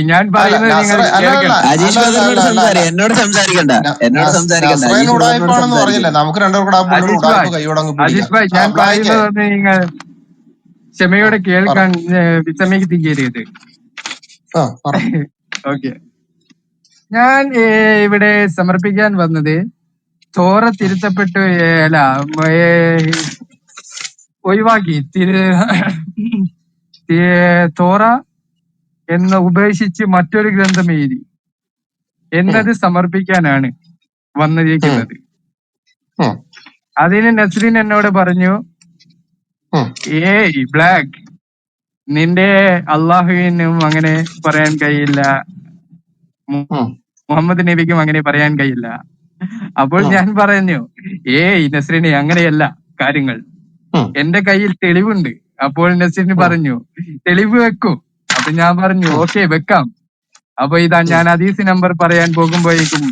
ഞാൻ അല്ല പറയുന്നത് നിങ്ങൾ നസ്ര അല്ല അല്ല കേൾക്കണം. അജീഷ് അല്ല അല്ല ബ്രദറിനോട് അല്ല അല്ല അല്ല എന്നോട് സംസാരിക്കണ്ട. നസ്രൈൻ അജീഷ് ബ്രദറിനോട് ഉടായ്പാണെന്ന് പറഞ്ഞില്ല. സംസാരിക്കരുത്. നമുക്ക് രണ്ടുപേർക്കും ആ പിള്ളേർ അജീഷ് ഉടായ്പ ഭായ്, കൈയോടങ്ങ് അജീഷ് പിടിക്കാം. ഭായ്, ആ ഞാൻ ബ്ലാക്ക് പറയുന്നത് നിങ്ങൾ ക്ഷമയോടെ പറ കേൾക്കാൻ വിസമ്മതിക്കരുത്. പറ. ഓക്കെ, ഞാൻ ഇവിടെ സമർപ്പിക്കാൻ വന്നത് തോറ തിരുത്തപ്പെട്ട് അല്ല ഏ, ഒഴിവാക്കി തോറ എന്ന് ഉപേക്ഷിച്ച് മറ്റൊരു ഗ്രന്ഥം എഴുതി എന്നത് സമർപ്പിക്കാനാണ് വന്നിരിക്കുന്നത്. അതിന് നസ്രീൻ എന്നോട് പറഞ്ഞു, ഏയ് ബ്ലാക്ക്, നിന്റെ അള്ളാഹുവിനും അങ്ങനെ പറയാൻ കഴിയില്ല, മുഹമ്മദ് നബിക്കും അങ്ങനെ പറയാൻ കഴിയില്ല. അപ്പോൾ ഞാൻ പറഞ്ഞു, ഏയ് നസ്രീനെ, അങ്ങനെയല്ല കാര്യങ്ങൾ, എന്റെ കയ്യിൽ തെളിവുണ്ട്. അപ്പോൾ നസ്രീൻ പറഞ്ഞു, തെളിവ് വെക്കൂ. അപ്പൊ ഞാൻ പറഞ്ഞു, ഓക്കെ വെക്കാം. അപ്പൊ ഇതാ ഞാൻ ഹദീസ് നമ്പർ പറയാൻ പോകുമ്പോഴേക്കും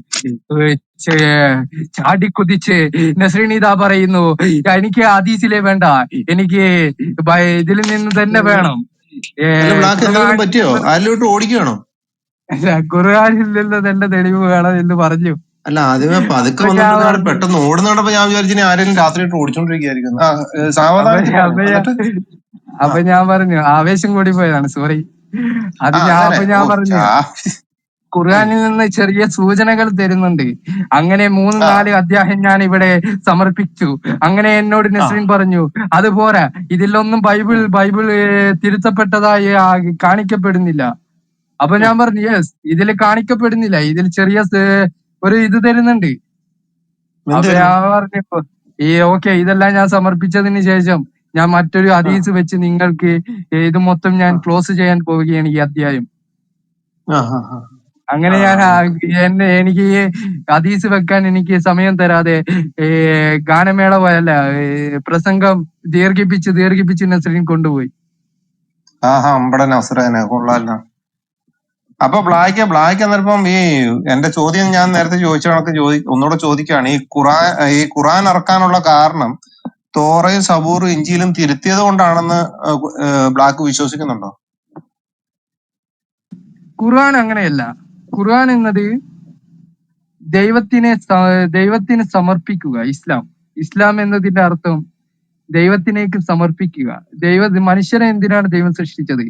ചാടിക്കുതിച്ച് നസ്രീൻ ഇതാ പറയുന്നു, എനിക്ക് ഹദീസിലെ വേണ്ട, എനിക്ക് ഇതിൽ നിന്ന് തന്നെ വേണം. പറ്റിയോ? അതിലോട്ട് ഓടിക്കുകയാണോ? ഖുർആനിൽ നിന്ന് തന്നെ തെളിവ് വേണം എന്ന് പറഞ്ഞു. അല്ല ആദ്യമേ പതുക്കെ അപ്പൊ ഞാൻ വന്നിട്ട് പറഞ്ഞു, പെട്ടെന്ന് ഓടുന്നോണ്ടപ്പോ ഞാൻ വിചാരിച്ചു ആരെങ്കിലും രാത്രിയിട്ട് ഓടിച്ചോണ്ടിരിക്കുകയായിരിക്കുന്നു. അപ്പൊ സാവധാനത്തിൽ അപ്പൊ അപ്പൊ ഞാൻ പറഞ്ഞു, ആവേശം കൂടി പോയതാണ്, സോറി. അത് അങ്ങനെ ഞാൻ പറഞ്ഞു, ഖുർആനിൽ നിന്ന് ചെറിയ സൂചനകൾ തരുന്നുണ്ട്. അങ്ങനെ 3-4 അധ്യായം ഞാൻ ഇവിടെ സമർപ്പിച്ചു. അങ്ങനെ എന്നോട് നസ്രീൻ പറഞ്ഞു, അതുപോരാ, ഇതിലൊന്നും ബൈബിൾ തിരുത്തപ്പെട്ടതായി കാണിക്കപ്പെടുന്നില്ല. അപ്പൊ ഞാൻ പറഞ്ഞു, യെസ്, ഇതിൽ കാണിക്കപ്പെടുന്നില്ല, ഇതിൽ ചെറിയ ഒരു ഇത് തരുന്നുണ്ട്. അപ്പൊ ഞാൻ പറഞ്ഞു, ഓക്കെ, ഇതെല്ലാം ഞാൻ സമർപ്പിച്ചതിന് ശേഷം ഞാൻ മറ്റൊരു ഹദീസ് വെച്ച് നിങ്ങൾക്ക് ഇത് മൊത്തം ഞാൻ ക്ലോസ് ചെയ്യാൻ പോവുകയാണ്, ഈ അധ്യായം. അങ്ങനെ ഞാൻ എനിക്ക് ഈ ഹദീസ് വെക്കാൻ എനിക്ക് സമയം തരാതെ ഗാനമേള പോയല്ല, പ്രസംഗം ദീർഘിപ്പിച്ച് നസ്രീൻ കൊണ്ടുപോയി. കൊള്ളാലോ. അപ്പൊ ബ്ലാക്ക് എന്നപ്പം ഈ എന്റെ ചോദ്യം ഞാൻ നേരത്തെ ചോദിച്ച കണക്ക് ഒന്നുകൂടെ ചോദിക്കുകയാണ്. ഈ ഖുറാൻ ഇറക്കാനുള്ള കാരണം തോറയും സബൂറും ഇഞ്ചിയിലും തിരുത്തിയത് കൊണ്ടാണെന്ന് ബ്ലാക്ക് വിശ്വസിക്കുന്നുണ്ടോ? ഖുർആൻ അങ്ങനെയല്ല. ഖുർആൻ എന്നത് ദൈവത്തിന് സമർപ്പിക്കുക. ഇസ്ലാം എന്നതിന്റെ അർത്ഥം ദൈവത്തിനേക്ക് സമർപ്പിക്കുക. മനുഷ്യനെ എന്തിനാണ് ദൈവം സൃഷ്ടിച്ചത്?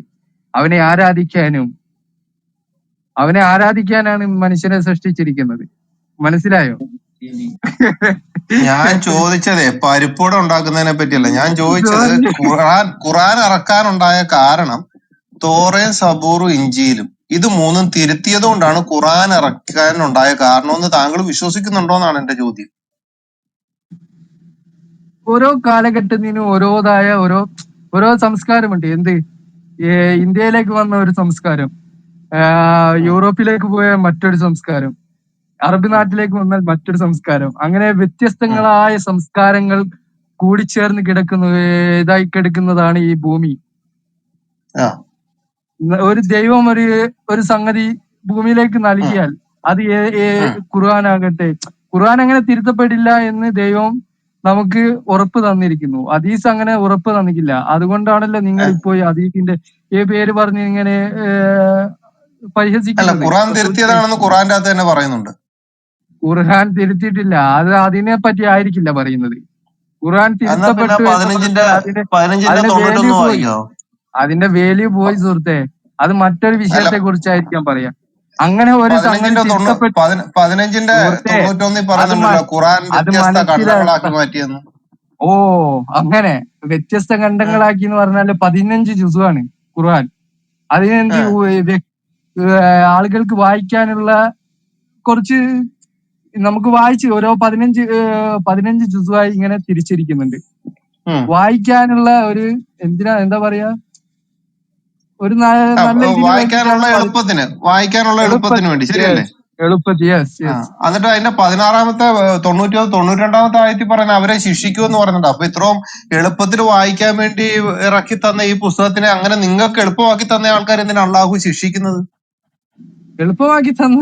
അവനെ ആരാധിക്കാനാണ് മനുഷ്യനെ സൃഷ്ടിച്ചിരിക്കുന്നത്. മനസ്സിലായോ? ഞാൻ ചോദിച്ചതേ പരിപ്പൂട ഉണ്ടാക്കുന്നതിനെ പറ്റിയല്ല. ഞാൻ ചോദിച്ചത് ഖുറാൻ ഇറക്കാനുണ്ടായ കാരണം തോറയും സബൂറും ഇഞ്ചിയിലും ഇത് മൂന്നും തിരുത്തിയത് കൊണ്ടാണ് ഖുറാൻ ഇറക്കാനുണ്ടായ കാരണമെന്ന് താങ്കൾ വിശ്വസിക്കുന്നുണ്ടോന്നാണ് എന്റെ ചോദ്യം. ഓരോ കാലഘട്ടത്തിനും ഓരോ സംസ്കാരമുണ്ട്. ഇന്ത്യയിലേക്ക് വന്ന ഒരു സംസ്കാരം, യൂറോപ്പിലേക്ക് പോയ മറ്റൊരു സംസ്കാരം, അറബ് നാട്ടിലേക്ക് വന്നാൽ മറ്റൊരു സംസ്കാരം, അങ്ങനെ വ്യത്യസ്തങ്ങളായ സംസ്കാരങ്ങൾ കൂടിച്ചേർന്ന് കിടക്കുന്നതാണ് ഈ ഭൂമി. ഒരു ദൈവം ഒരു സംഗതി ഭൂമിയിലേക്ക് നൽകിയാൽ അത് ഖുർആനാകട്ടെ, ഖുർആൻ അങ്ങനെ തിരുത്തപ്പെടില്ല എന്ന് ദൈവം നമുക്ക് ഉറപ്പ് തന്നിരിക്കുന്നു. ഹദീസ് അങ്ങനെ ഉറപ്പ് തന്നിട്ടില്ല. അതുകൊണ്ടാണല്ലോ നിങ്ങൾ ഇപ്പോ ഹദീസിന്റെ പേര് പറഞ്ഞ് ഇങ്ങനെ പരിഹസിക്കുന്നത്. ഖുർആൻ തിരുത്തിയതാണെന്ന് ഖുർആന്റെ അകത്ത് തന്നെ പറയുന്നുണ്ട്. ഖുർആൻ തിരുത്തിയിട്ടില്ല. അത് അതിനെ പറ്റി ആയിരിക്കില്ല പറയുന്നത്. ഖുർആൻ തിരുത്തപ്പെട്ടു, അതിന്റെ വാല്യൂ പോയി സുഹൃത്തെ. അത് മറ്റൊരു വിഷയത്തെ കുറിച്ചായിരിക്കാം പറയാ. അങ്ങനെ ഒരു സംഗതി തിരുത്തപ്പെട്ടു, അങ്ങനെ വ്യത്യസ്ത ഖണ്ഡങ്ങളാക്കി എന്ന് പറഞ്ഞാല് 15 ജുസുമാണ് ഖുർആൻ. അതിനെന്ത് ആളുകൾക്ക് വായിക്കാനുള്ള കുറച്ച് നമുക്ക് വായിച്ച് ഓരോ 15 ജുസുവായി ഇങ്ങനെ തിരിച്ചിരിക്കുന്നുണ്ട്. വായിക്കാനുള്ള ഒരു എന്താ പറയാ, ഒരു നല്ല വായിക്കാനുള്ള എളുപ്പത്തിന് വേണ്ടി, ശരിയല്ലേ? എന്നിട്ട് അതിന്റെ 16-ാമത്തെ 92-ാമത്തെ ആയത്തിൽ പറയുന്ന അവരെ ശിക്ഷിക്കുമെന്ന് പറയുന്നുണ്ട്. അപ്പൊ ഇത്രയും എളുപ്പത്തിൽ വായിക്കാൻ വേണ്ടി ഇറക്കി തന്ന ഈ പുസ്തകത്തിനെ അങ്ങനെ നിങ്ങൾക്ക് എളുപ്പമാക്കി തന്ന ആൾക്കാർ എന്തിനാണ് അള്ളാഹു ശിക്ഷിക്കുന്നത്? എളുപ്പമാക്കി തന്ന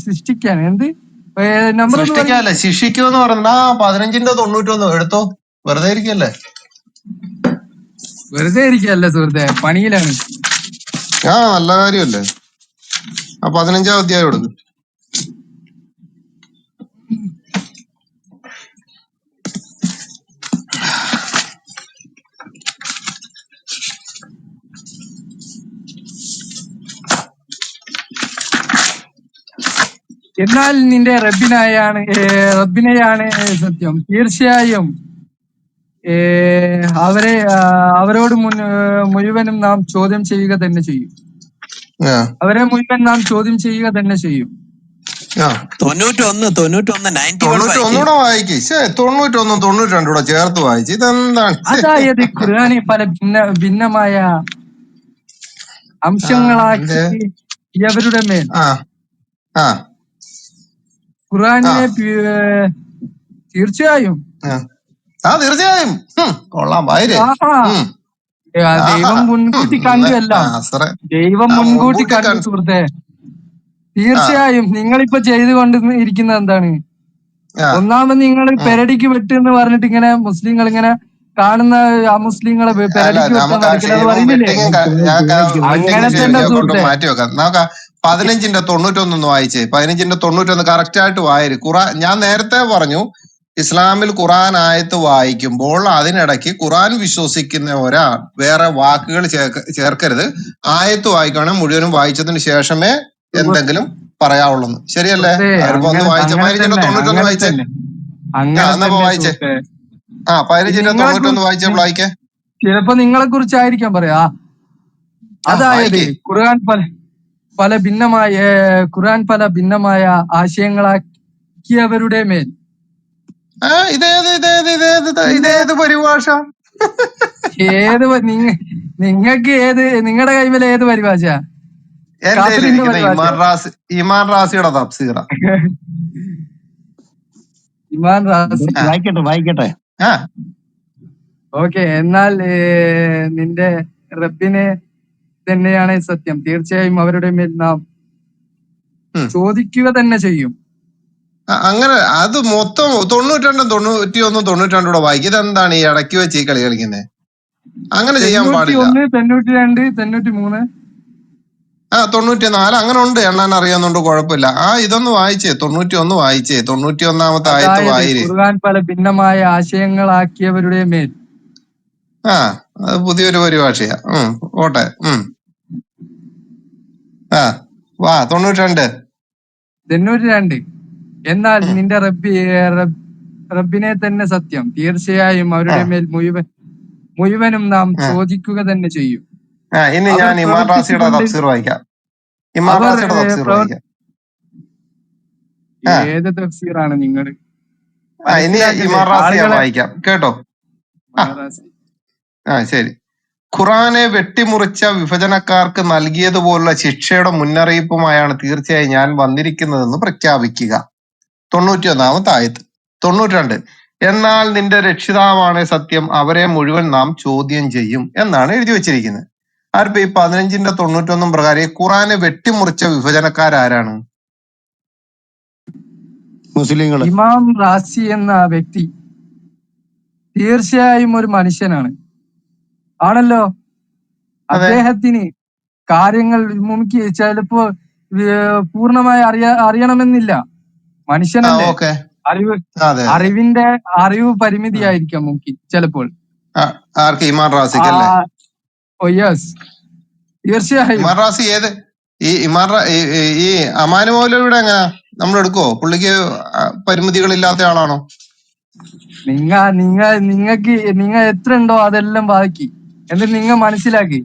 സൃഷ്ടിക്കാൻ സൃഷ്ടിക്കാല്ലേ, ശിക്ഷിക്കുമെന്ന് പറയുന്നത്. 15-91 എടുത്തോ, വെറുതെ ഇരിക്കല്ലേ? സുഹൃത്തെ, പണിയിലാണ്. നല്ല കാര്യമല്ലേ? ആ 15-ാം അധ്യായം എടുക്കും. എന്നാൽ നിന്റെ റബ്ബിനെയാണ് സത്യം. തീർച്ചയായും അവരോട് മുഴുവനും നാം ചോദ്യം ചെയ്യുക തന്നെ ചെയ്യും. അവരെ മുഴുവൻ നാം ചോദ്യം ചെയ്യുക തന്നെ ചെയ്യും. 91 വായിക്ക്. 91 92 കൂടെ ചേർത്ത് വായിച്ച്. ഇതെന്താണ്? അതായത് ഖുർആനെ പല ഭിന്നമായ അംശങ്ങളാക്കി അവരുടെ മേൽ ഖുർആനിനെ തീർച്ചയായും തീർച്ചയായും കൊള്ളാം. ദൈവം മുൻകൂട്ടി കണ്ടു എല്ലാം. ദൈവം മുൻകൂട്ടി കണ്ടു സുഹൃത്തെ. തീർച്ചയായും നിങ്ങളിപ്പോ ചെയ്തുകൊണ്ട് ഇരിക്കുന്നത് എന്താണ്? ഒന്നാമത് നിങ്ങൾ പെരടിക്ക് വെട്ട് എന്ന് പറഞ്ഞിട്ട് ഇങ്ങനെ മുസ്ലിങ്ങൾ ഇങ്ങനെ കാണുന്ന അമുസ്ലിങ്ങളെ പെരടിക്ക് വെട്ടാൻ നടക്കുന്നത് പറയുന്നില്ലേ? അങ്ങനെ തന്നെ സുഹൃത്തെ. മാറ്റി വെക്കാം. നമുക്ക് 15-ന്റെ 91 വായിച്ചേ. 15-ന്റെ 91 കറക്റ്റ് ആയിട്ട് വായിര്. ഞാൻ നേരത്തെ പറഞ്ഞു, ഇസ്ലാമിൽ ഖുർആൻ ആയത്ത് വായിക്കുമ്പോൾ അതിനിടയ്ക്ക് ഖുർആൻ വിശ്വസിക്കുന്ന ഒരാൾ വേറെ വാക്കുകൾ ചേർക്കരുത്. ആയത്ത് വായിക്കുകയാണെങ്കിൽ മുഴുവനും വായിച്ചതിന് ശേഷമേ എന്തെങ്കിലും പറയാവുള്ളൂ. ശരിയല്ലേ? ഒന്ന് വായിച്ച 15-ന്റെ 91 വായിച്ചേ. വായിച്ചേ. 15-ന്റെ 91 വായിച്ചേ. ചിലപ്പോ നിങ്ങളെ കുറിച്ചായിരിക്കാം പറയാ. അതായത് ഖുർആൻ പല ഭിന്നമായ ആശയങ്ങളാക്കിയവരുടെ മേൽ. ഇതേത് പരിഭാഷ? നിങ്ങൾക്ക് നിങ്ങളുടെ കൈമേൽ ഏത് പരിഭാഷ? ഇമാൻ റാസിയുടെ തഫ്സീറ. ഇമാൻ റാസി വായിക്കട്ടെ. ഓക്കെ. എന്നാൽ നിന്റെ റബ്ബിനെ തന്നെയാണ് സത്യം. തീർച്ചയായും അവരുടെ മേൽ നാം ചോദിക്കുക തന്നെ ചെയ്യും. അങ്ങനെ അത് മൊത്തം 92 91 92 കൂടെ വായിക്കും. ഇതെന്താണ് ഈ ഇടയ്ക്ക് വെച്ച് ഈ കളി കളിക്കുന്നത്? അങ്ങനെ ചെയ്യാൻ പാടില്ല. 92 93 94 അങ്ങനെ ഉണ്ട്. എണ്ണാൻ അറിയാവുന്നോണ്ട് കുഴപ്പമില്ല. ഇതൊന്ന് വായിച്ചേ. 91 വായിച്ചേ. 91-ാമത്തെ ആയത്ത് വായിര്. ഖുർആൻ പല ഭിന്നമായ ആശയങ്ങളാക്കിയവരുടെ മേൽ. അത് പുതിയൊരു പരിഭാഷയാ. ഓട്ടെ. വാ 92. എന്നാൽ നിന്റെ റബ്ബിനെ തന്നെ സത്യം. തീർച്ചയായും അവരുടെ മേൽ മുഴുവനും നാം ചോദിക്കുക തന്നെ ചെയ്യും. ഇനി ഞാൻ ഇമാൻ റാസിയുടെ തഫ്സീർ വായിക്കാം. ഏത് തഫ്സീറാണ് നിങ്ങൾ? ഇനി ഇമാൻ റാസിയെ വായിക്കാം. കേട്ടോ? ശരി. ഖുറാനെ വെട്ടിമുറിച്ച വിഭജനക്കാർക്ക് നൽകിയതുപോലുള്ള ശിക്ഷയുടെ മുന്നറിയിപ്പുമായാണ് തീർച്ചയായും ഞാൻ വന്നിരിക്കുന്നതെന്ന് പ്രഖ്യാപിക്കുക. 91-ാമത്തെ ആയത്ത്. 92. എന്നാൽ നിന്റെ രക്ഷിതാവാണ് സത്യം, അവരെ മുഴുവൻ നാം ചോദ്യം ചെയ്യും എന്നാണ് എഴുതി വെച്ചിരിക്കുന്നത്. ആർപ്പോ ഈ 15-ന്റെ 91 പ്രകാരം ഖുറാനെ വെട്ടിമുറിച്ച വിഭജനക്കാരാരാണ്? മുസ്ലിങ്ങൾ. ഇമാം റാസി എന്ന വ്യക്തി തീർച്ചയായും ഒരു മനുഷ്യനാണ്, ആണല്ലോ. അദ്ദേഹത്തിന് കാര്യങ്ങൾ നമുക്ക് ചിലപ്പോ പൂർണ്ണമായി അറിയണമെന്നില്ല. മനുഷ്യനല്ലേ. അറിവ് പരിമിതിയായിരിക്കാം നമുക്ക് ചിലപ്പോൾ. തീർച്ചയായും ഈ അമാനു മൗലവിയുടെ എങ്ങനെയാ നമ്മൾ എടുക്കോ? പുള്ളിക്ക് പരിമിതികളില്ലാത്ത ആളാണോ? നിങ്ങൾ എത്ര ഉണ്ടോ അതെല്ലാം ബാക്കി എന്നിട്ട് നിങ്ങൾ മനസ്സിലാക്കി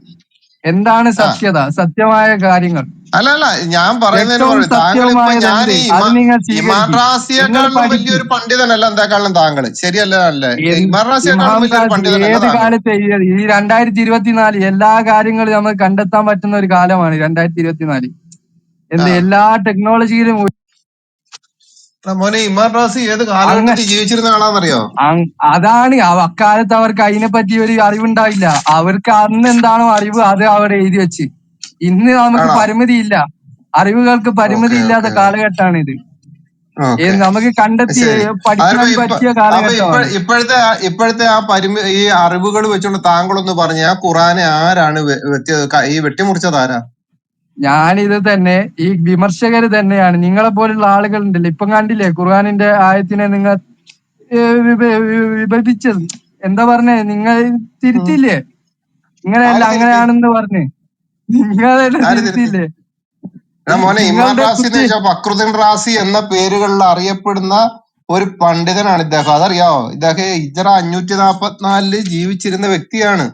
എന്താണ് സത്യമായ കാര്യങ്ങൾ. അല്ല ഞാൻ പറയുന്നതിന് വലിയൊരു പണ്ഡിതനല്ല എന്താക്കാളും താങ്കൾ. ശരിയല്ല? ഏത് കാലത്ത് ഈ 2024 എല്ലാ കാര്യങ്ങളും നമുക്ക് കണ്ടെത്താൻ പറ്റുന്ന ഒരു കാലമാണ് 2024. എല്ലാ ടെക്നോളജിയിലും ജീവിച്ചിരുന്ന ആളാന്നറിയോ? അതാണ്. അക്കാലത്ത് അവർക്ക് അതിനെ പറ്റി ഒരു അറിവുണ്ടാവില്ല. അവർക്ക് അന്ന് എന്താണോ അറിവ് അത് അവിടെ എഴുതി വെച്ച്. ഇന്ന് നമുക്ക് പരിമിതിയില്ല, അറിവുകൾക്ക് പരിമിതി ഇല്ലാത്ത കാലഘട്ടമാണ് ഇത്. നമുക്ക് കണ്ടെത്തി പഠിക്കാൻ പറ്റിയ കാലഘട്ടമാണ്. ഇപ്പോഴത്തെ ഈ അറിവുകൾ വെച്ചുകൊണ്ട് താങ്കളൊന്ന് പറഞ്ഞ ഖുറാനെ ആരാണ് ഈ വെട്ടിമുറിച്ചത്? ആരാ? ഞാനിത് തന്നെ ഈ വിമർശകര് തന്നെയാണ്. നിങ്ങളെ പോലുള്ള ആളുകൾ ഉണ്ടല്ലോ, ഇപ്പം കണ്ടില്ലേ ഖുർആനിന്റെ ആയത്തിനെ നിങ്ങൾ വിഭജിച്ചത്. എന്താ പറഞ്ഞേ, നിങ്ങൾ തിരുത്തിയില്ലേ? ഇങ്ങനെയല്ല ആര് തിരുത്തി? അങ്ങനെയാണെന്ന് പറഞ്ഞ് നിങ്ങളെല്ലാം ആര് തിരുത്തി? തിരുത്തിയില്ലേ? മോനെ, ഇമാൻ നിങ്ങളുടെ റാസി എന്ന് കുട്ടി വെച്ചാൽ ഫക്രുദ്ദീൻ റാസി എന്ന പേരുകളിൽ അറിയപ്പെടുന്ന ഒരു പണ്ഡിതനാണ് ഇദ്ദേഹം. അതറിയാവോ? ഇദ്ദേഹം ഹിജ്റ 544 ജീവിച്ചിരുന്ന വ്യക്തിയാണ്.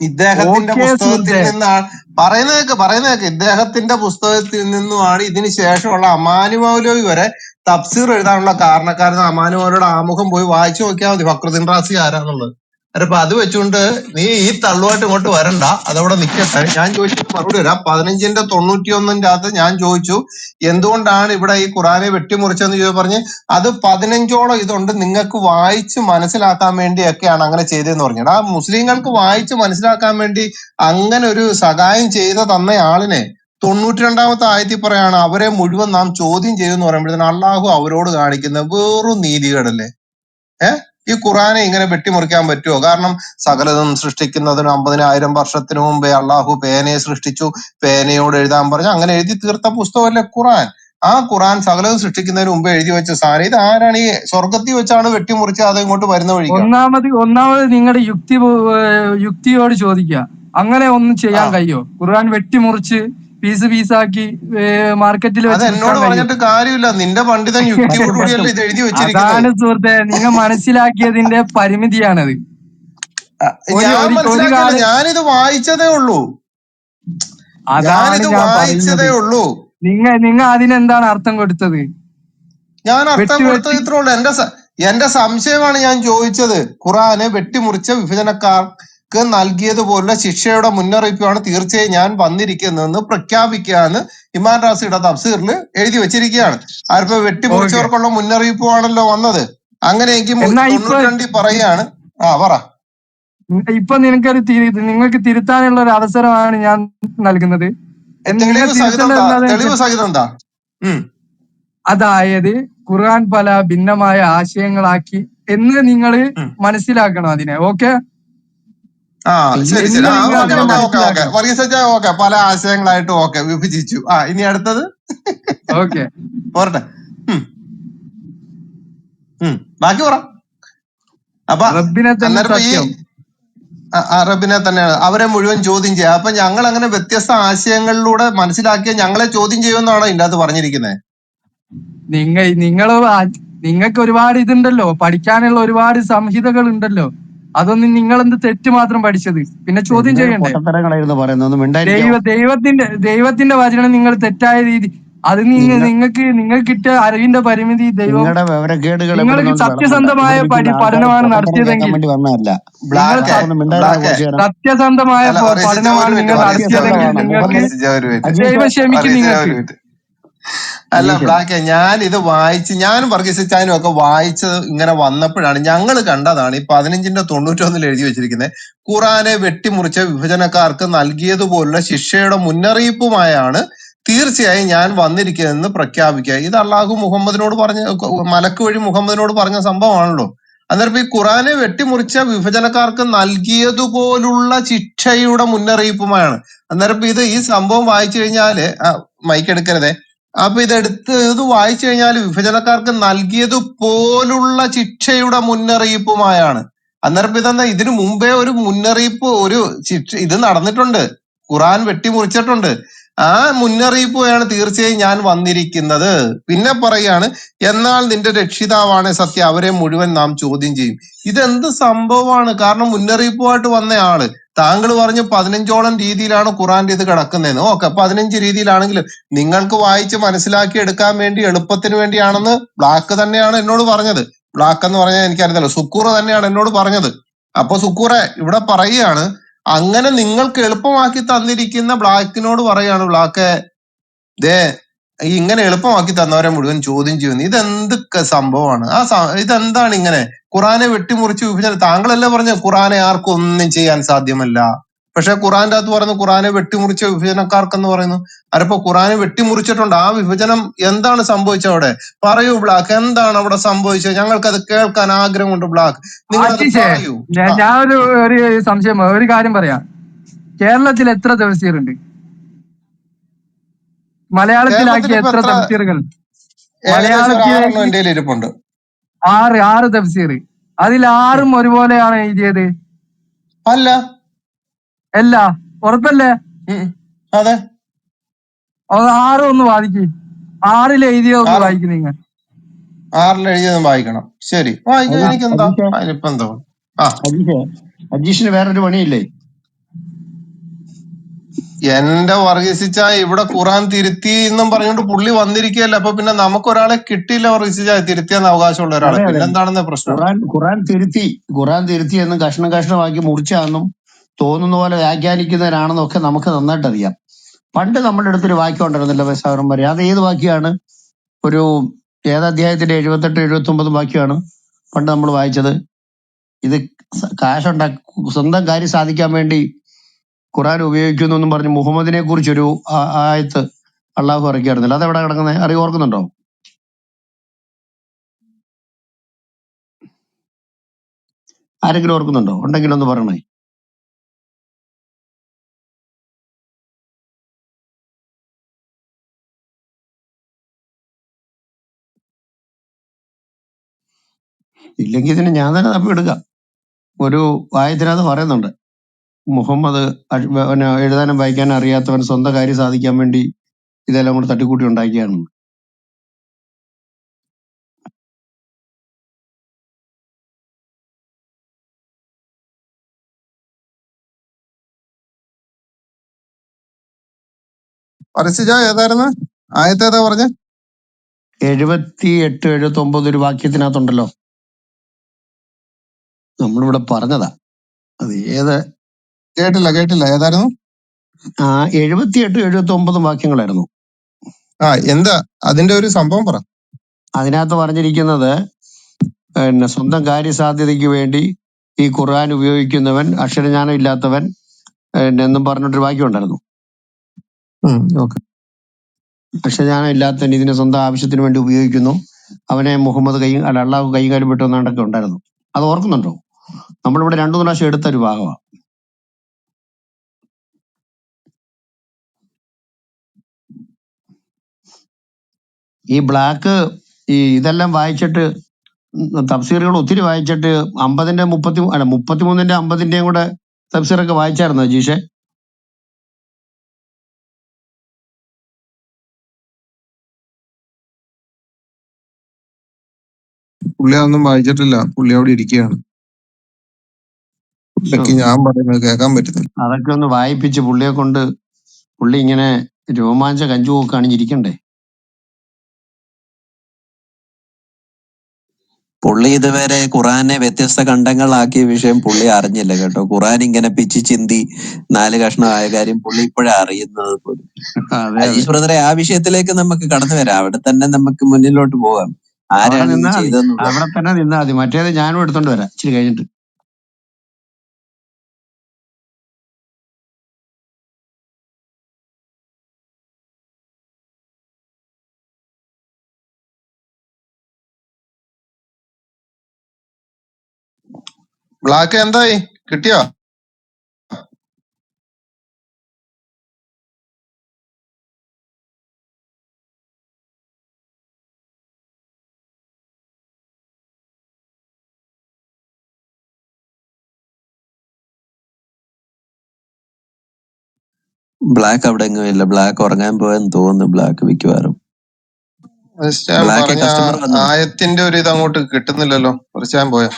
ഇദ്ദേഹത്തിന്റെ ഓക്കെ പുസ്തകത്തിൽ സുഹൃത്തെ. നിന്നാണ് പറയുന്നതൊക്കെ ഇദ്ദേഹത്തിന്റെ പുസ്തകത്തിൽ നിന്നുമാണ് ഇതിന് ശേഷമുള്ള അമാനു മൗലവി വരെ തഫ്സീർ എഴുതാനുള്ള കാരണക്കാരൻ. അമാനു മൗലവിയുടെ ആമുഖം പോയി വായിച്ചു നോക്കിയാൽ മതി ഫക്രുദ്ദീൻ റാസി ആരാന്നുള്ളത്. അപ്പൊ അത് വെച്ചുകൊണ്ട് നീ ഈ തള്ളുമായിട്ട് ഇങ്ങോട്ട് വരണ്ട, അതവിടെ നിൽക്കട്ടെ. ഞാൻ ചോദിച്ചിട്ട് മറുപടി വരാം. 15-91 അകത്ത് ഞാൻ ചോദിച്ചു എന്തുകൊണ്ടാണ് ഇവിടെ ഈ ഖുറാനെ വെട്ടിമുറിച്ചെന്ന് ചോദിച്ചു. പറഞ്ഞ് അത് 15ഓളം ഇതുണ്ട്, നിങ്ങൾക്ക് വായിച്ച് മനസ്സിലാക്കാൻ വേണ്ടിയൊക്കെയാണ് അങ്ങനെ ചെയ്തതെന്ന് പറഞ്ഞത്. ആ മുസ്ലിങ്ങൾക്ക് വായിച്ച് മനസ്സിലാക്കാൻ വേണ്ടി അങ്ങനെ ഒരു സഹായം ചെയ്ത തന്ന ആളിനെ 92-ാമത്തെ ആയത്തിൽ പറയാണ് അവരെ മുഴുവൻ നാം ചോദ്യം ചെയ്തെന്ന് പറയുമ്പോഴത്തേന് അള്ളാഹു അവരോട് കാണിക്കുന്ന വെറും നീതികേടല്ലേ? ഈ ഖുറാനെ ഇങ്ങനെ വെട്ടിമുറിക്കാൻ പറ്റുമോ? കാരണം സകലതും സൃഷ്ടിക്കുന്നതിന് 50,000 വർഷത്തിന് മുമ്പേ അള്ളാഹു പേനയെ സൃഷ്ടിച്ചു, പേനയോട് എഴുതാൻ പറഞ്ഞു, അങ്ങനെ എഴുതി തീർത്ത പുസ്തകമല്ലേ ഖുറാൻ. ആ ഖുറാൻ സകലതും സൃഷ്ടിക്കുന്നതിന് മുമ്പ് എഴുതി വെച്ച സാധനം. ഇത് ആരാണ് ഈ സ്വർഗത്തിൽ വെച്ചാണ് വെട്ടിമുറിച്ച് അത് ഇങ്ങോട്ട് വരുന്ന വഴിക്കാണ്? ഒന്നാമത് നിങ്ങളുടെ യുക്തിയോട് ചോദിക്കുക, അങ്ങനെ ഒന്നും ചെയ്യാൻ കഴിയോ? ഖുർആൻ വെട്ടിമുറിച്ച് പീസാക്കി മാർക്കറ്റിൽ അത് വെച്ച് വിൽക്കാൻ എന്നോട് കഴിയോ? പറഞ്ഞിട്ട് കാര്യമില്ല. നിന്റെ പണ്ഡിതൻ യുക്തിയോടുകൂടിയല്ലേ ഇത് എഴുതി വെച്ചിരിക്കുന്നത്. അതാണ് സുഹൃത്തെ, നിങ്ങൾ മനസ്സിലാക്കിയതിന്റെ പരിമിതിയാണത്. ഞാൻ ഒരു മനസ്സിലാക്കിയല്ല, കാലം ഞാനിത് വായിച്ചതേ ഉള്ളൂ. അതാണ് ഞാനിത് ഞാൻ വായിച്ചതേ പറയുന്നത്. ഉള്ളൂ. നിങ്ങൾ അതിനെന്താണ് അർത്ഥം കൊടുത്തത്? ഞാൻ അർത്ഥം കൊടുത്തത് ഇത്രേ ഉള്ളൂ. എന്റെ സംശയമാണ് ഞാൻ ചോദിച്ചത്. ഖുറാന് വെട്ടിമുറിച്ച വിഭജനക്കാർക്ക് നൽകിയതുപോലുള്ള ശിക്ഷയുടെ മുന്നറിയിപ്പാണ് തീർച്ചയായും ഞാൻ വന്നിരിക്കുന്നതെന്ന് പ്രഖ്യാപിക്കുകയെന്ന് ഇമാൻ റാസിയുടെ തഫ്സീറിൽ എഴുതി വെച്ചിരിക്കുകയാണ്. ആർപ്പോ വെട്ടിമുറിച്ചവർക്കുള്ള മുന്നറിയിപ്പുമാണല്ലോ വന്നത്. അങ്ങനെയെങ്കിൽ 92 പറയുകയാണ്. പറ. ഇപ്പൊ നിങ്ങൾക്ക് തിരുത്താനുള്ള ഒരു അവസരമാണ് ഞാൻ നൽകുന്നത്. തെളിവ് സഹിതം എന്താ? അതായത് ഖുർആൻ പല ഭിന്നമായ ആശയങ്ങളാക്കി എന്ന് നിങ്ങൾ മനസ്സിലാക്കണം അതിനെ. ഓക്കെ, ശരി. പല ആശയങ്ങളായിട്ട് വിഭജിച്ചു. ഇനി അടുത്തത് ഓക്കെ പോരട്ടെ. ബാക്കി പറ. അപ്പൊ റബ്ബിനെ തന്നെ സത്യം, അറബിനെ തന്നെയാണ് അവരെ മുഴുവൻ ചോദ്യം ചെയ്യുക. അപ്പൊ ഞങ്ങൾ അങ്ങനെ വ്യത്യസ്ത ആശയങ്ങളിലൂടെ മനസ്സിലാക്കിയ ഞങ്ങളെ ചോദ്യം ചെയ്യുമെന്നാണോ ഇതിന്റെ അകത്ത് പറഞ്ഞിരിക്കുന്നത്? നിങ്ങൾക്ക് ഒരുപാട് ഇതുണ്ടല്ലോ, പഠിക്കാനുള്ള ഒരുപാട് സംഹിതകൾ ഉണ്ടല്ലോ. അതൊന്നും നിങ്ങൾ എന്ത് തെറ്റ് മാത്രം പഠിച്ചത്, പിന്നെ ചോദ്യം ചെയ്യണ്ടേ? ദൈവത്തിന്റെ വചനം നിങ്ങൾ തെറ്റായ രീതി, അത് നിങ്ങൾ കിട്ടിയ അറിവിന്റെ പരിമിതി, നിങ്ങൾക്ക് സത്യസന്ധമായ പഠനമാണ് നടത്തിയതെങ്കിൽ സത്യസന്ധമായ പഠനമാണ് നിങ്ങൾ നടത്തിയതെങ്കിൽ നിങ്ങൾക്ക് ദൈവം ക്ഷമിക്കും നിങ്ങൾക്ക്. അല്ല ബ്ലാക്ക്, ഞാൻ ഇത് വായിച്ച് ഞാനും വർഗീസിച്ചാനും ഒക്കെ വായിച്ചത് ഇങ്ങനെ വന്നപ്പോഴാണ് ഞങ്ങൾ കണ്ടതാണ് ഈ 15-91 എഴുതി വെച്ചിരിക്കുന്നത് ഖുറാനെ വെട്ടിമുറിച്ച വിഭജനക്കാർക്ക് നൽകിയതുപോലുള്ള ശിക്ഷയുടെ മുന്നറിയിപ്പുമായാണ് തീർച്ചയായും ഞാൻ വന്നിരിക്കുന്നതെന്ന് പ്രഖ്യാപിക്കുക. ഇത് അള്ളാഹു മുഹമ്മദിനോട് മലക്ക് വഴി മുഹമ്മദിനോട് പറഞ്ഞ സംഭവമാണല്ലോ. അന്നേരം ഈ ഖുറാനെ വെട്ടിമുറിച്ച വിഭജനക്കാർക്ക് നൽകിയതുപോലുള്ള ശിക്ഷയുടെ മുന്നറിയിപ്പുമായാണ്. അന്നേരം ഈ സംഭവം വായിച്ചു കഴിഞ്ഞാല് മൈക്കെടുക്കരുതേ. അപ്പൊ ഇത് വായിച്ചു കഴിഞ്ഞാൽ വിഭജനക്കാർക്ക് നൽകിയത് പോലുള്ള ശിക്ഷയുടെ മുന്നറിയിപ്പുമായാണ്. അന്നേരം ഇതെന്താ, ഇതിനു മുമ്പേ ഒരു മുന്നറിയിപ്പ്, ഒരു ശിക്ഷ ഇത് നടന്നിട്ടുണ്ട്. ഖുറാൻ വെട്ടിമുറിച്ചിട്ടുണ്ട്. ആ മുന്നറിയിപ്പാണ് തീർച്ചയായും ഞാൻ വന്നിരിക്കുന്നത്. പിന്നെ പറയാണ്, എന്നാൽ നിന്റെ രക്ഷിതാവാണ് സത്യം, അവരെ മുഴുവൻ നാം ചോദ്യം ചെയ്യും. ഇതെന്ത് സംഭവമാണ്? കാരണം മുന്നറിയിപ്പുമായിട്ട് വന്ന ആള്, താങ്കൾ പറഞ്ഞു 15ഓളം രീതിയിലാണ് ഖുറാന്റെ ഇത് കിടക്കുന്നതെന്ന്. ഓക്കെ, 15 രീതിയിലാണെങ്കിലും നിങ്ങൾക്ക് വായിച്ച് മനസ്സിലാക്കി എടുക്കാൻ വേണ്ടി എളുപ്പത്തിന് വേണ്ടിയാണെന്ന് ബ്ലാക്ക് തന്നെയാണ് എന്നോട് പറഞ്ഞത്. ബ്ലാക്ക് എന്ന് പറഞ്ഞാൽ എനിക്കറിയത്തില്ല, സുക്കൂർ തന്നെയാണ് എന്നോട് പറഞ്ഞത്. അപ്പൊ സുക്കൂറെ ഇവിടെ പറയുകയാണ്, അങ്ങനെ നിങ്ങൾക്ക് എളുപ്പമാക്കി തന്നിരിക്കുന്ന ബ്ലാക്കിനോട് പറയാണ്, ബ്ലാക്ക് ഇങ്ങനെ എളുപ്പമാക്കി തന്നവരെ മുഴുവൻ ചോദ്യം ചെയ്യുന്നു. ഇതെന്തൊക്കെ സംഭവമാണ്? ഇതെന്താണ് ഇങ്ങനെ ഖുറാനെ വെട്ടിമുറിച്ച് വിഭജനം? താങ്കളല്ലേ പറഞ്ഞ ഖുറാനെ ആർക്കും ഒന്നും ചെയ്യാൻ സാധ്യമല്ല. പക്ഷെ ഖുറാന്റെ അകത്ത് പറയുന്നു ഖുറാനെ വെട്ടിമുറിച്ച വിഭജനക്കാർക്കെന്ന് പറയുന്നു. അതിപ്പോ ഖുറാനെ വെട്ടിമുറിച്ചിട്ടുണ്ട്. ആ വിഭജനം എന്താണ് സംഭവിച്ചത് അവിടെ? പറയൂ ബ്ലാക്ക്, എന്താണ് അവിടെ സംഭവിച്ചത്? ഞങ്ങൾക്കത് കേൾക്കാൻ ആഗ്രഹമുണ്ട് ബ്ലാക്ക്, നിങ്ങളത് പറയൂ. ഞാൻ ഒരു സംശയം, ഒരു കാര്യം പറയാം. കേരളത്തിൽ എത്ര തഫ്സീറുണ്ട്? മലയാളത്തിലാക്കിയ എത്ര തഫ്സീറുകൾ? മലയാളത്തിലേക്ക് എന്റെ ഇരിപ്പുണ്ട്. 6 തഫ്സീർ. അതിൽ 6ഉം ഒരുപോലെയാണ് എഴുതിയത്? അല്ല. ഉറപ്പല്ലേ? അതെ. 6 ഒന്ന് വായിക്ക്. 6 എഴുതിയൊന്ന് വായിക്കും. നിങ്ങൾ 6 എഴുതിയതും വായിക്കണം. ശരി, വായിക്കാം. എനിക്കെന്താ അതിനിപ്പോ എന്തോ. അജീഷിന് വേറൊരു പണിയില്ലേ? എന്റെ വർഗീസിച്ച ഇവിടെ ഖുറാൻ തിരുത്തി എന്നും പറഞ്ഞുകൊണ്ട് പുള്ളി വന്നിരിക്കുകയല്ല. അപ്പൊ പിന്നെ നമുക്ക് ഒരാളെ കിട്ടിയില്ല വർഗീസിച്ച തിരുത്തിയെന്ന് അവകാശമുള്ള ഒരാളെ. പിന്നെന്താണെന്ന് പ്രശ്നം? ഖുറാൻ തിരുത്തി എന്നും കഷ്ണമാക്കി മുറിച്ചാന്നും തോന്നുന്ന പോലെ വ്യാഖ്യാനിക്കുന്നവരാണെന്നും ഒക്കെ നമുക്ക് നന്നായിട്ട് അറിയാം. പണ്ട് നമ്മുടെ അടുത്തൊരു വാക്യം ഉണ്ടായിരുന്നല്ലോ സാറന്മാരെ, അത് ഏത് വാക്യമാണ്? ഏതധ്യായത്തിന്റെ 78, 79 വാക്യമാണ് പണ്ട് നമ്മൾ വായിച്ചത്? ഇത് സ്വന്തം കാര്യം സാധിക്കാൻ വേണ്ടി ഖുറാൻ ഉപയോഗിക്കുന്നു എന്നും പറഞ്ഞ് മുഹമ്മദിനെ കുറിച്ചൊരു ആയത്ത് അള്ളാഹു ഇറക്കിയായിരുന്നില്ല. അതെവിടെ കിടക്കുന്നത്? ഓർക്കുന്നുണ്ടോ? ആരെങ്കിലും ഓർക്കുന്നുണ്ടോ? ഉണ്ടെങ്കിൽ ഒന്ന് പറയണേ. ഇല്ലെങ്കിൽ ഇതിന് ഞാൻ തന്നെ തപ്പി എടുക്കാം. ഒരു ആയത്തിനകത്ത് പറയുന്നുണ്ട്, മുഹമ്മദ് എഴുതാനും വായിക്കാനും അറിയാത്തവൻ സ്വന്തം കാര്യം സാധിക്കാൻ വേണ്ടി ഇതെല്ലാം കൂടെ തട്ടിക്കൂട്ടി ഉണ്ടാക്കിയാണ്. ഏതായിരുന്നു ആയത്തേതാ പറഞ്ഞ? 78, 79 ഒരു വാക്യത്തിനകത്തുണ്ടല്ലോ. നമ്മളിവിടെ പറഞ്ഞതാ. അത് ഏത്? കേട്ടില്ല. ഏതായിരുന്നു? 78, 79 വാക്യങ്ങളായിരുന്നു. എന്താ അതിന്റെ ഒരു സംഭവം പറ. അതിനകത്ത് പറഞ്ഞിരിക്കുന്നത്, സ്വന്തം കാര്യസാധ്യതയ്ക്ക് വേണ്ടി ഈ ഖുർആൻ ഉപയോഗിക്കുന്നവൻ അക്ഷരജ്ഞാനം ഇല്ലാത്തവൻ എന്നും പറഞ്ഞിട്ടൊരു വാക്യം ഉണ്ടായിരുന്നു. അക്ഷരജ്ഞാനം ഇല്ലാത്തവൻ ഇതിനെ സ്വന്തം ആവശ്യത്തിന് വേണ്ടി ഉപയോഗിക്കുന്നു, അവനെ മുഹമ്മദ് അള്ളാഹു കൈകാര്യം വിട്ടു എന്നാണ്ടൊക്കെ ഉണ്ടായിരുന്നു. അത് ഓർക്കുന്നുണ്ടോ? നമ്മളിവിടെ 2 പ്രാവശ്യം എടുത്തൊരു ഭാഗമാണ്. ഈ ബ്ലാക്ക് ഇതെല്ലാം വായിച്ചിട്ട്, തഫ്സീറുകൾ ഒത്തിരി വായിച്ചിട്ട് 50ന്റെ 33ന്റെ 50ന്റെയും കൂടെ തഫ്സീറൊക്കെ വായിച്ചായിരുന്നു അജീഷെ? പുള്ളി അതൊന്നും വായിച്ചിട്ടില്ല. പുള്ളി അവിടെ ഇരിക്കുകയാണ്. ഞാൻ പറയുന്നത് കേൾക്കാൻ പറ്റുന്നില്ല. അതൊക്കെ ഒന്ന് വായിപ്പിച്ച് പുള്ളിയെ കൊണ്ട്, പുള്ളി ഇങ്ങനെ രോമാഞ്ച കഞ്ചുമൊക്കെ അണിഞ്ഞിരിക്കണ്ടേ? പുള്ളി ഇതുവരെ ഖുറാനെ വ്യത്യസ്ത ഖണ്ഡങ്ങളാക്കിയ വിഷയം പുള്ളി അറിഞ്ഞില്ല കേട്ടോ. ഖുറാൻ ഇങ്ങനെ പിച്ചി ചിന്തി 4 കഷ്ണമായ കാര്യം പുള്ളി ഇപ്പോഴാ അറിയുന്നത് പോലും. അജീഷ് ബ്രദറെ, ആ വിഷയത്തിലേക്ക് നമുക്ക് കടന്നു വരാം. അവിടെ തന്നെ നമുക്ക് മുന്നിലോട്ട് പോകാം. ആരാണ് ഇത് ചെയ്തതെന്നുള്ളത്. അവിടെ തന്നെ നിന്നാ മതി. മറ്റേത് ഞാനും എടുത്തോണ്ട് വരാം ഇച്ചിരി കഴിഞ്ഞിട്ട്. ബ്ലാക്ക് എന്തായി? കിട്ടിയോ? ബ്ലാക്ക് അവിടെ എങ്ങും ഇല്ല. ബ്ലാക്ക് ഉറങ്ങാൻ പോയെന്ന് തോന്നുന്നു. ബ്ലാക്ക് മിക്കവാറും. കസ്റ്റമർ വന്നു. ആയത്തിന്റെ ഒരു ഇത് അങ്ങോട്ട് കിട്ടുന്നില്ലല്ലോ. കുറച്ചാൻ പോയോ?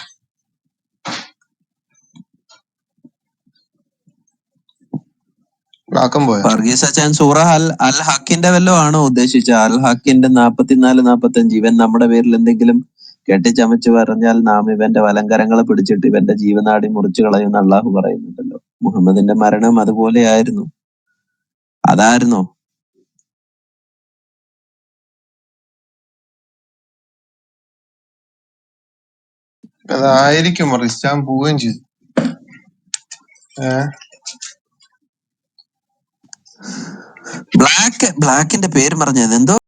ബ്ലാക്കും പോയോ? വർഗീസ് അച്ചാൻ സൂറ അൽ ഹക്കിന്റെ വല്ലതും ആണോ ഉദ്ദേശിച്ച? അൽ ഹക്കിന്റെ 44, 45 ഇവൻ നമ്മുടെ പേരിൽ എന്തെങ്കിലും കെട്ടിച്ചമച്ച് പറഞ്ഞാൽ നാം ഇവന്റെ വലങ്കരങ്ങളെ പിടിച്ചിട്ട് ഇവന്റെ ജീവനാടി മുറിച്ചു കളയുന്ന അള്ളാഹു പറയുന്നുണ്ടല്ലോ. മുഹമ്മദിന്റെ മരണം അതുപോലെയായിരുന്നു. അതായിരുന്നോ? അതായിരിക്കും. റിസ്റ്റാൻ പോവുകയും ചെയ്തു. ബ്ലാക്കിന്റെ പേര് പറഞ്ഞത് എന്തോ